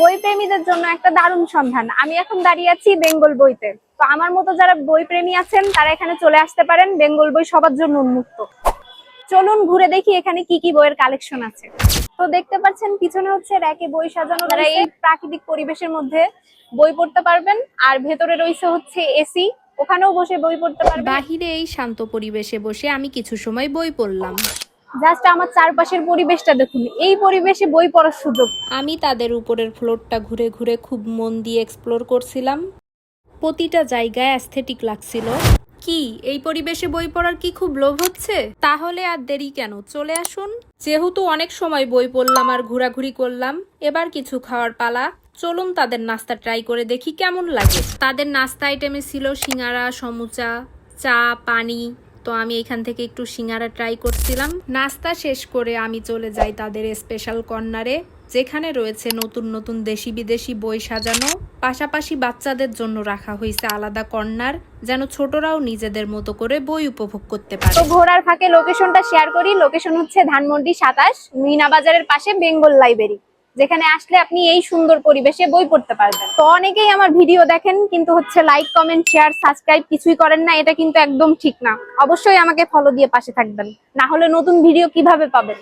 বই প্রেমীদের জন্য একটা দারুণ সন্ধান। আমি এখন দাঁড়িয়ে আছি বেঙ্গল বইতে। তো আমার মতো যারা বই প্রেমী আছেন তারা এখানে চলে আসতে পারেন। বেঙ্গল বই সবার জন্য উন্মুক্ত। চলুন ঘুরে দেখি এখানে কি কি বইয়ের কালেকশন আছে। তো দেখতে পাচ্ছেন পিছনে হচ্ছে র্যাকে বই সাজানো, তারা এই প্রাকৃতিক পরিবেশের মধ্যে বই পড়তে পারবেন। আর ভেতরে রয়েছে হচ্ছে এসি, ওখানেও বসে বই পড়তে পারবেন। বাহিরে এই শান্ত পরিবেশে বসে আমি কিছু সময় বই পড়লাম। জাস্ট আমার চারপাশের পরিবেশটা দেখুন, এই পরিবেশে বই পড়ার সুযোগ। আমি তাদের উপরের ফ্লোরটা ঘুরে ঘুরে খুব মন দিয়ে এক্সপ্লোর করছিলাম। প্রতিটা জায়গায় অ্যাস্থেটিক লাগছিল। কি এই পরিবেশে বই পড়ার কি খুব লোভ হচ্ছে? তাহলে আর দেরি কেন, চলে আসুন। যেহেতু অনেক সময় বই পড়লাম আর ঘোরাঘুরি করলাম, এবার কিছু খাওয়ার পালা। চলুন তাদের নাস্তা ট্রাই করে দেখি কেমন লাগে। তাদের নাস্তা আইটেমে ছিল সিঙ্গারা, সমুচা, চা, পানি। তো আমি এখান থেকে একটু সিঙ্গারা ট্রাই করছিলাম। নাস্তা শেষ করে আমি চলে যাই তাদের স্পেশাল কর্নারে, যেখানে রয়েছে নতুন নতুন দেশি বিদেশি বই সাজানো। পাশাপাশি বাচ্চাদের জন্য রাখা হয়েছে আলাদা কর্নার, যেন ছোটরাও নিজেদের মতো করে বই উপভোগ করতে পারে। তো ঘোরার ফাঁকে লোকেশনটা শেয়ার করি। লোকেশন হচ্ছে ধানমন্ডি 27, মিনা বাজারের পাশে বেঙ্গল লাইব্রেরি, যেখানে আসলে আপনি এই সুন্দর পরিবেশে বই পড়তে পারবেন। তো অনেকেই আমার ভিডিও দেখেন কিন্তু হচ্ছে লাইক, কমেন্ট, শেয়ার, সাবস্ক্রাইব কিছুই করেন না। এটা কিন্তু একদম ঠিক না। অবশ্যই আমাকে ফলো দিয়ে পাশে থাকবেন, না হলে নতুন ভিডিও কিভাবে পাবেন।